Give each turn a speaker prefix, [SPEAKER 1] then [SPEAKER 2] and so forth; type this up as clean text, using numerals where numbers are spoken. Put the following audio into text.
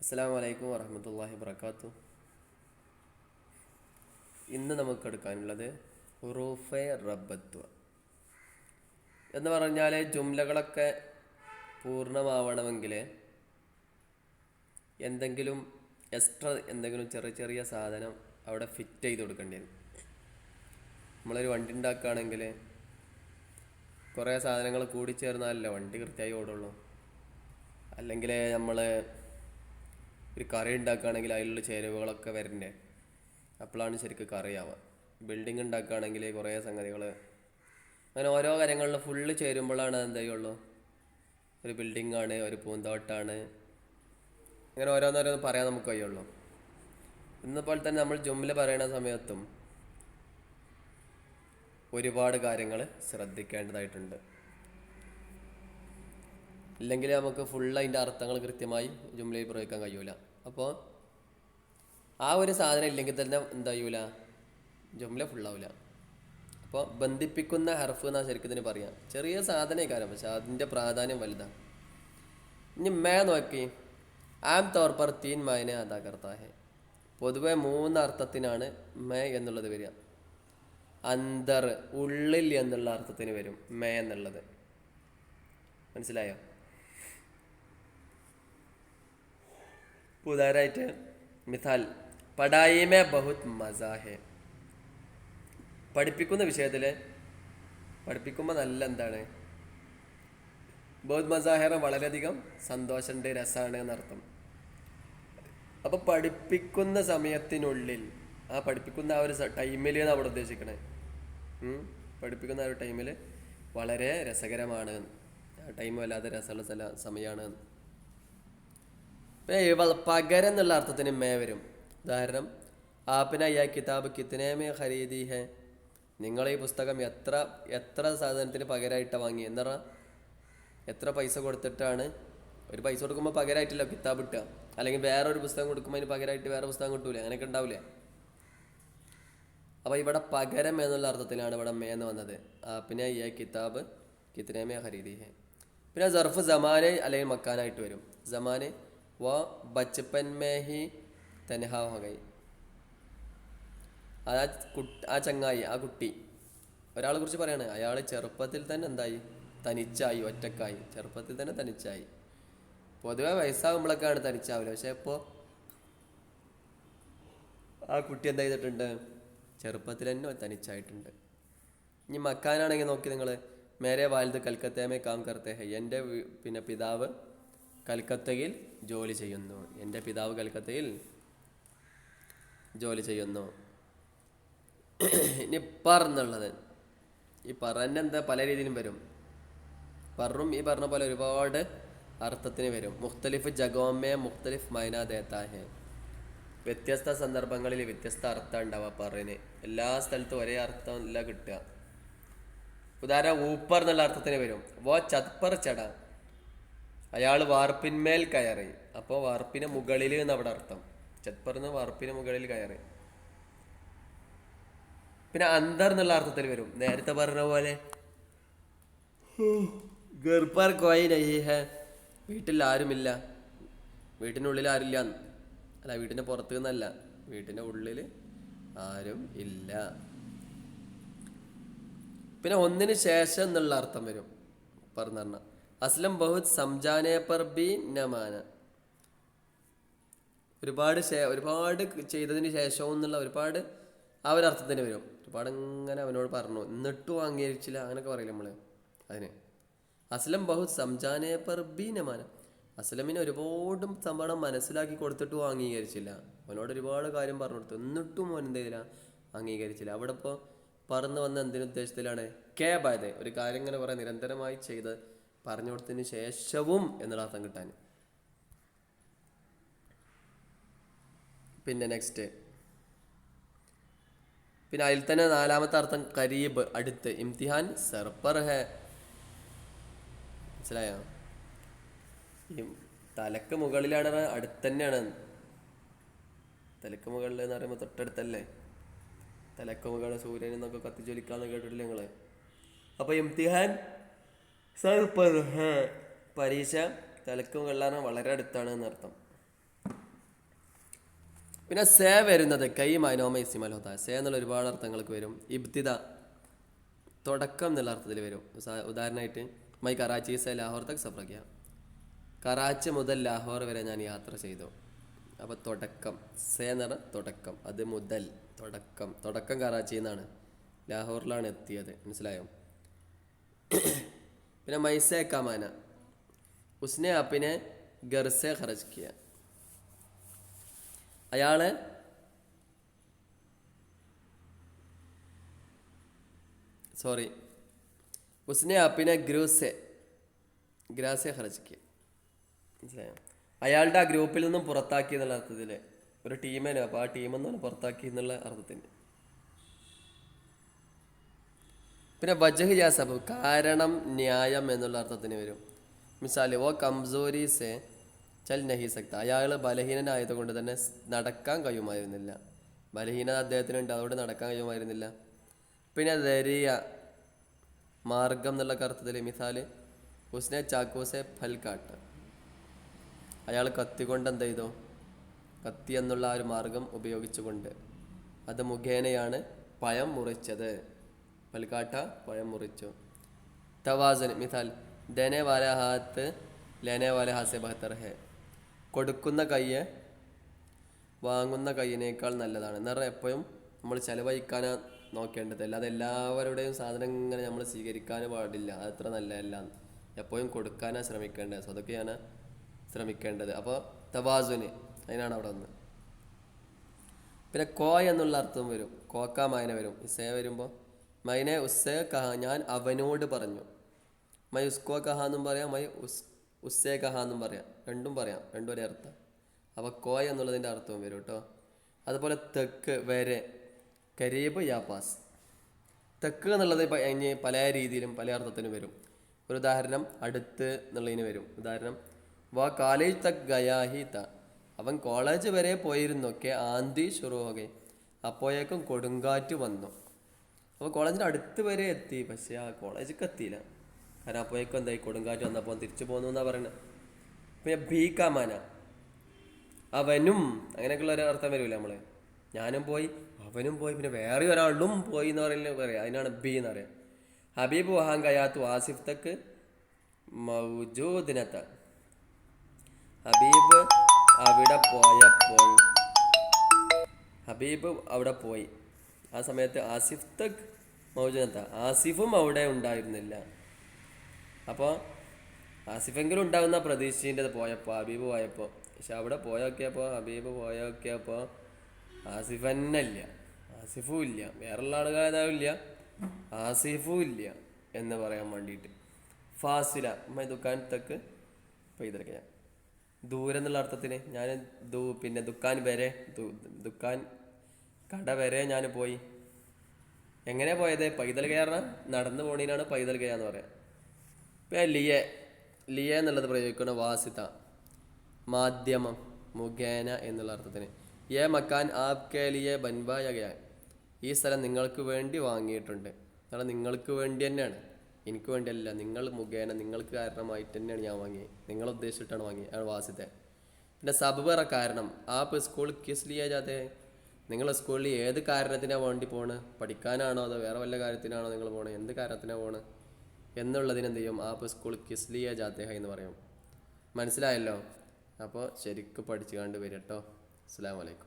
[SPEAKER 1] അസ്സലാമു അലൈക്കും വറഹ്മത്തുള്ളാഹി വബറകാതുഹു. ഇന്ന് നമുക്ക് എടുക്കാനുള്ളത് ഹുറൂഫെ റബ്ബത്വ എന്ന് പറഞ്ഞാൽ ജുംലകളൊക്കെ പൂർണ്ണമാവണമെങ്കിൽ എന്തെങ്കിലും എക്സ്ട്രാ എന്തെങ്കിലും ചെറിയ ചെറിയ സാധനം അവിടെ ഫിറ്റ് ചെയ്ത് കൊടുക്കേണ്ടി വരും. നമ്മളൊരു വണ്ടി ഉണ്ടാക്കുകയാണെങ്കിൽ കുറേ സാധനങ്ങൾ കൂടിച്ചേർന്നാലല്ലേ വണ്ടി കൃത്യമായി ഓടുള്ളൂ. അല്ലെങ്കിൽ നമ്മൾ ഒരു കറി ഉണ്ടാക്കുകയാണെങ്കിൽ അതിലുള്ള ചേരുവകളൊക്കെ വരണ്ടേ, അപ്പോഴാണ് ശരിക്കും കറിയാവുക. ബിൽഡിംഗ് ഉണ്ടാക്കുകയാണെങ്കിൽ കുറേ സംഗതികൾ അങ്ങനെ ഓരോ കാര്യങ്ങളിൽ ഫുള്ള് ചേരുമ്പോഴാണ് എന്ത് ചെയ്യുള്ളൂ, ഒരു ബിൽഡിങ്ങാണ്, ഒരു പൂന്തോട്ടാണ്, അങ്ങനെ ഓരോന്നോരോന്ന് പറയാൻ നമുക്ക് കഴിയുള്ളൂ. ഇന്നപോലെ തന്നെ നമ്മൾ ജുംല പറയുന്ന സമയത്തും ഒരുപാട് കാര്യങ്ങൾ ശ്രദ്ധിക്കേണ്ടതായിട്ടുണ്ട്. ഇല്ലെങ്കിൽ നമുക്ക് ഫുള്ള് അതിൻ്റെ അർത്ഥങ്ങൾ കൃത്യമായി ജുംലയിൽ പ്രയോഗിക്കാൻ കഴിയൂല. അപ്പോൾ ആ ഒരു സാധനം ഇല്ലെങ്കിൽ തന്നെ എന്താ ചെയ്യൂല, ജുംല ഫുള്ളാവില്ല. അപ്പോൾ ബന്ധിപ്പിക്കുന്ന ഹർഫ് എന്നാണ് ശരിക്കും ഇതിന് പറയാം. ചെറിയ സാധനമേ കാര്യം, പക്ഷെ അതിൻ്റെ പ്രാധാന്യം വലുതാണ്. ഇനി മേ നോക്കി, ആം തോർ പർ തീൻ മായനെ അതാ കർത്താ ഹെ. പൊതുവെ 3 അർത്ഥത്തിനാണ് മേ എന്നുള്ളത് വരിക. അന്തർ, ഉള്ളിൽ എന്നുള്ള അർത്ഥത്തിന് വരും മേ എന്നുള്ളത്. മനസ്സിലായോ? ഉദാഹരണമായിട്ട് മിസാൽ, പടായി മേ ബഹുത് മസാ ഹെ. പഠിപ്പിക്കുന്ന വിഷയത്തിൽ പഠിപ്പിക്കുമ്പോൾ നല്ല എന്താണ്, ബഹുത് മസാഹേറ വളരെയധികം സന്തോഷമുണ്ട്, രസമാണ് എന്നർത്ഥം. അപ്പോൾ പഠിപ്പിക്കുന്ന സമയത്തിനുള്ളിൽ, ആ പഠിപ്പിക്കുന്ന ആ ഒരു ടൈമിൽ നമ്മൾ ഉദ്ദേശിക്കണേ, പഠിപ്പിക്കുന്ന ആ ഒരു ടൈമിൽ വളരെ രസകരമാണ്, ആ ടൈം വല്ലാതെ രസമുള്ള സമയമാണ്. പിന്നെ പകരം എന്നുള്ള അർത്ഥത്തിന് മേ വരും. ഉദാഹരണം, ആപ്പിന യാ കിതാബ് കിത്തനെ മേ ഖരീദി ഹെ. നിങ്ങൾ ഈ പുസ്തകം എത്ര എത്ര സാധനത്തിന് പകരമായിട്ടാണ് വാങ്ങി എന്ന് പറഞ്ഞാൽ എത്ര പൈസ കൊടുത്തിട്ടാണ്. ഒരു പൈസ കൊടുക്കുമ്പോൾ പകരമായിട്ടില്ല കിതാബ് കിട്ടുക, അല്ലെങ്കിൽ വേറൊരു പുസ്തകം കൊടുക്കുമ്പോൾ അതിന് പകരമായിട്ട് വേറെ പുസ്തകം കിട്ടൂലേ, അങ്ങനെയൊക്കെ ഉണ്ടാവില്ലേ. അപ്പോൾ ഇവിടെ പകരം എന്നുള്ള അർത്ഥത്തിലാണ് ഇവിടെ മേ എന്ന് വന്നത്. പിന്നെ ഈ കിതാബ് കിത്തനെ മേ ഖരീദി ഹെ. പിന്നെ സർഫ് ജമാനെ അല്ലെങ്കിൽ മക്കാനായിട്ട് വരും. ജമാനെ വ ബച്ചപ്പൻ മേ ഹി തൻഹാ ഹോ ഗയി. ആ ചങ്ങായി, ആ കുട്ടി, ഒരാളെ കുറിച്ച് പറയാണ്, അയാൾ ചെറുപ്പത്തിൽ തന്നെ എന്തായി, തനിച്ചായി, ഒറ്റക്കായി, ചെറുപ്പത്തിൽ തന്നെ തനിച്ചായി. പൊതുവെ വയസ്സാകുമ്പോഴൊക്കെയാണ് തനിച്ചാവില്ല, പക്ഷെ ഇപ്പോൾ ആ കുട്ടി എന്താ ചെയ്തിട്ടുണ്ട്, ചെറുപ്പത്തിൽ തന്നെ തനിച്ചായിട്ടുണ്ട്. ഇനി മക്കാനാണെങ്കിൽ നോക്കി നിങ്ങൾ, മേരെ വാലിദ് കൽക്കത്തമേ കാം കർത്തേ ഹൈ. എൻ്റെ പിന്നെ പിതാവ് കൽക്കത്തയിൽ ജോലി ചെയ്യുന്നു. എൻ്റെ പിതാവ് കൽക്കത്തയിൽ ജോലി ചെയ്യുന്നു. ഇനി പർ എന്നുള്ളത്, ഈ പറൻ്റെ എന്താ പല രീതിയിലും വരും. പറും ഈ പറഞ്ഞ പോലെ ഒരുപാട് അർത്ഥത്തിന് വരും. മുഖ്തലിഫ് ജഗോമേ മുഖ്തലിഫ് മൈന ദേത്താ ഹെ. വ്യത്യസ്ത സന്ദർഭങ്ങളിൽ വ്യത്യസ്ത അർത്ഥം ഉണ്ടാവുക പറന്. എല്ലാ സ്ഥലത്തും ഒരേ അർത്ഥം അല്ല കിട്ടുക. ഉദാഹരണം, ഊപ്പർ എന്നുള്ള അർത്ഥത്തിന് വരും. വോ ചത്പർ ചട, അയാൾ വാർപ്പിന്മേൽ കയറി. അപ്പോൾ വാർപ്പിന് മുകളിൽ എന്ന് അവിടെ അർത്ഥം. ചത്പർന്ന് വാർപ്പിന് മുകളിൽ കയറി. പിന്നെ അന്തർ എന്നുള്ള അർത്ഥത്തിൽ വരും. നേരത്തെ പറഞ്ഞ പോലെ ഗർപ്പർ കോയി നഹി ഹെ, വീട്ടിൽ ആരുമില്ല, വീട്ടിനുള്ളിൽ ആരില്ല. അല്ല, വീട്ടിൻ്റെ പുറത്ത് നിന്നല്ല, വീട്ടിൻ്റെ ഉള്ളിൽ ആരും ഇല്ല. പിന്നെ ഒന്നിന് ശേഷം എന്നുള്ള അർത്ഥം വരും. പറഞ്ഞ അസ്ലം ബഹുത് സംജാനെ പർ ബി നമാന. ഒരുപാട് ചെയ്തതിന് ശേഷവും എന്നുള്ള ഒരുപാട് ആ ഒരു അർത്ഥത്തിന് വരും. ഒരുപാട് ഇങ്ങനെ അവനോട് പറഞ്ഞു എന്നിട്ടും അംഗീകരിച്ചില്ല, അങ്ങനെയൊക്കെ പറയില്ല നമ്മൾ അതിന്. അസ്ലം ബഹുത് സംജാനെ പർ ബി നമാന. അസ്ലമിനെ ഒരുപാട് സംഭവം മനസ്സിലാക്കി കൊടുത്തിട്ടും അംഗീകരിച്ചില്ല. അവനോട് ഒരുപാട് കാര്യം പറഞ്ഞു കൊടുത്തു, എന്നിട്ടും അവൻ എന്ത് ചെയ്തില്ല, അംഗീകരിച്ചില്ല. അവിടെ ഇപ്പോൾ പറന്ന് വന്ന എന്തിനുദ്ദേശത്തിലാണ്, കേബായത് ഒരു കാര്യം ഇങ്ങനെ പറയാൻ നിരന്തരമായി ചെയ്ത് പറഞ്ഞു കൊടുത്തതിന് ശേഷവും എന്നുള്ള അർത്ഥം കിട്ടാൻ. പിന്നെ നെക്സ്റ്റ്, പിന്നെ അതിൽ തന്നെ 4ാമത്തെ അർത്ഥം കരീബ്, അടുത്ത്. ഇംതിഹാൻ സർപ്പർ ഹെ. മനസ്സിലായോ? ഈ തലക്ക് മുകളിലാണ്, അടുത്ത് തന്നെയാണ്. തലക്ക് മുകളിൽ എന്ന് പറയുമ്പോൾ തൊട്ടടുത്തല്ലേ. തലക്ക് മുകളിൽ സൂര്യൻ എന്നൊക്കെ കത്തിജ്വലിക്കാന്ന് കേട്ടിട്ടില്ല നിങ്ങൾ. അപ്പോൾ ഇംതിഹാൻ സർപ്പർ ഹെ, പരീക്ഷ തലക്ക് മുകളിലാണ്, വളരെ അടുത്താണ് എന്നർത്ഥം. പിന്നെ സേ വരുന്നത് കൈ മൈനോമ ഇസിമൽ ഹോത്ത. സേ എന്നുള്ള ഒരുപാട് അർത്ഥങ്ങൾക്ക് വരും. ഇബ്തിദ തുടക്കം എന്നുള്ള അർത്ഥത്തിൽ വരും. ഉദാഹരണമായിട്ട് മൈ കറാച്ചി സെ ലാഹോർ തക് സഫർ കിയ. കറാച്ചി മുതൽ ലാഹോർ വരെ ഞാൻ യാത്ര ചെയ്തു. അപ്പോൾ തുടക്കം സേ എന്ന് പറഞ്ഞാൽ തുടക്കം, അത് മുതൽ തുടക്കം. തുടക്കം കറാച്ചിയിൽ നിന്നാണ്, ലാഹോറിലാണ് എത്തിയത്. മനസ്സിലായോ? പിന്നെ മൈസേ കമാന ഉസ്നെ അപ്പിനെ ഗർസെ ഖറജ് കിയ. അയാള് ഉസ്നെ അപ്പിനെ ഗ്രാസെ ഖറജ് കിയ. മനസ്സിലായോ? അയാളുടെ ആ ഗ്രൂപ്പിൽ നിന്നും പുറത്താക്കി എന്നുള്ള അർത്ഥത്തിൽ, ഒരു ടീമിനെ, അപ്പോൾ ആ ടീമിൽ നിന്ന് പുറത്താക്കി എന്നുള്ള അർത്ഥത്തിന്. പിന്നെ വജഹ് യാ സബബ് കാരണം, ന്യായം എന്നുള്ള അർത്ഥത്തിന് വരും. മിസാല് ഓ കംസോരി സെ ചൽ നഹി സക്ത. അയാൾ ബലഹീനനായതുകൊണ്ട് തന്നെ നടക്കാൻ കഴിയുമായിരുന്നില്ല. ബലഹീനത അദ്ദേഹത്തിനുണ്ട്, അതുകൊണ്ട് നടക്കാൻ കഴിയുമായിരുന്നില്ല. പിന്നെ ദരിയ മാർഗം എന്നുള്ള അർത്ഥത്തിൽ മിസാല് ഉസ്നെ ചാക്കോസെ ഫൽ കാട്ട്. അയാൾ കത്തി കൊണ്ട് എന്ത് ചെയ്തു? കത്തി എന്നുള്ള ആ ഒരു മാർഗം ഉപയോഗിച്ചുകൊണ്ട്, അത് മുഖേനയാണ് പഴം മുറിച്ചത്. ഫൽക്കാട്ട പഴം മുറിച്ചു. തവാസൻ മിസാൽ ദേനെ വാല ഹാത്ത് ലേനെ വാല ഹാസെ ബഹത്തർ ഹെ. കൊടുക്കുന്ന കയ്യ് വാങ്ങുന്ന കയ്യിനേക്കാൾ നല്ലതാണ് എന്ന് പറഞ്ഞാൽ എപ്പോഴും നമ്മൾ ചിലവഴിക്കാനാണ് നോക്കേണ്ടത്, അല്ലാതെ എല്ലാവരുടെയും സാധനം ഇങ്ങനെ നമ്മൾ സ്വീകരിക്കാൻ പാടില്ല. അത് അത്ര നല്ലതല്ല. എപ്പോഴും കൊടുക്കാനാണ് ശ്രമിക്കേണ്ടത്, സ്വതൊക്കെയാണ് ശ്രമിക്കേണ്ടത്. അപ്പോൾ തവാസുന് അതിനാണ് അവിടെ വന്ന്. പിന്നെ കോ എന്നുള്ള അർത്ഥം വരും. കോക്ക മൈന വരും. ഇസേ വരുമ്പോൾ മൈനെ ഉസ്സേ കഹ, ഞാൻ അവനോട് പറഞ്ഞു. മൈ ഉസ്കോ കഹ എന്നും പറയാം, മൈ ഉസ്സേ കഹ എന്നും പറയാം. രണ്ടും പറയാം, രണ്ടും ഒരേ അർത്ഥം. അപ്പോൾ കോ എന്നുള്ളതിൻ്റെ അർത്ഥവും വരും കേട്ടോ. അതുപോലെ തെക്ക് വരെ, കരീബ് യാ പാസ്. തെക്ക് എന്നുള്ളത് ഇനി പല രീതിയിലും പല അർത്ഥത്തിനും വരും. ഒരു ഉദാഹരണം അടുത്ത് എന്നുള്ളതിന് വരും. ഉദാഹരണം വാ കോളേജ് തക് ഗയാഹി ത. അവൻ കോളേജ് വരെ പോയിരുന്നൊക്കെ ആന്തി ഷുറൂഹെ, അപ്പോഴേക്കും കൊടുങ്കാറ്റ് വന്നു. അപ്പോൾ കോളേജിൻ്റെ അടുത്ത് വരെ എത്തി, പക്ഷേ ആ കോളേജിലേക്ക് എത്തിയില്ല. കാരണം അപ്പോഴേക്കും എന്തായി? കൊടുങ്കാറ്റ് വന്നപ്പോൾ തിരിച്ചു പോന്നു എന്നാണ് പറയുന്നത്. പിന്നെ ഭീകാമാന അവനും, അങ്ങനെയൊക്കെയുള്ള ഒരു അർത്ഥം വരില്ല. നമ്മൾ ഞാനും പോയി, അവനും പോയി, പിന്നെ വേറെ ഒരാളും പോയി എന്ന് പറയാം. അതിനാണ് ബി എന്ന് പറയാം. ഹബീബ് വഹാൻ കയാത്തു ആസിഫ് തക്ക് മൗജൂദിനത്ത. ഹബീബ് അവിടെ പോയി, ആ സമയത്ത് ആസിഫ് തക് മൗജൂദത്ത, ആസിഫും അവിടെ ഉണ്ടായിരുന്നില്ല. അപ്പോൾ ആസിഫെങ്കിലും ഉണ്ടാകുന്ന പ്രതീക്ഷേൻ്റെ പോയപ്പോൾ, ഹബീബ് പോയപ്പോൾ. പക്ഷെ അവിടെ പോയൊക്കെയപ്പോൾ, ഹബീബ് പോയൊക്കെയപ്പോൾ ആസിഫ് തന്നെ ഇല്ല, ആസിഫും ഇല്ല, വേറെയുള്ള ആളുകൾ ഏതായാലും ഇല്ല, ആസിഫും ഇല്ല എന്ന് പറയാൻ വേണ്ടിയിട്ട്. ഫാസില മൈ ദുക്കാൻ തക്ക് പെയ്തിറക്കാം. ദൂരം എന്നുള്ള അർത്ഥത്തിന് ഞാൻ പിന്നെ ദുക്കാൻ വരെ, ദുക്കാൻ കട വരെ ഞാൻ പോയി. എങ്ങനെ പോയത്? പൈതൽ കയറ, നടന്നു പോണീനാണ് പൈതൽ കയ എന്ന് പറയാം. പിന്നെ ലിയ എന്നുള്ളത് പ്രയോഗിക്കുന്ന വാസിത, മാധ്യമം, മുഖേന എന്നുള്ള അർത്ഥത്തിന്. യേ മക്കാൻ ആപ്കെ ലിയെ ബൻവായ ഗയാ. ഈ സ്ഥലം നിങ്ങൾക്ക് വേണ്ടി വാങ്ങിയിട്ടുണ്ട്. നിങ്ങൾക്ക് വേണ്ടി തന്നെയാണ്, എനിക്ക് വേണ്ടിയല്ല. നിങ്ങൾ മുഖേന, നിങ്ങൾക്ക് കാരണമായിട്ട് തന്നെയാണ് ഞാൻ വാങ്ങിയത്, നിങ്ങൾ ഉദ്ദേശിച്ചിട്ടാണ് വാങ്ങിയത്. ആണ് വാസിത. പിന്നെ സബബറ കാരണം, ആപ്പ് സ്കൂൾ കിസ് ലിയ ജാതെ. നിങ്ങൾ സ്കൂളിൽ ഏത് കാരണത്തിനാണ് വേണ്ടി പോണ്? പഠിക്കാനാണോ അതോ വേറെ വല്ല കാര്യത്തിനാണോ നിങ്ങൾ പോണത്? എന്ത് കാരണത്തിനാണ് പോണ് എന്നുള്ളതിനെന്ത് ചെയ്യും? ആപ്പ് സ്കൂൾ കിസ് ലിയ ജാതെ ഹൈ എന്ന് പറയും. മനസ്സിലായല്ലോ? അപ്പോൾ ശരിക്കും പഠിച്ചു കണ്ട് വരും കേട്ടോ. അസ്സലാമു അലൈക്കും.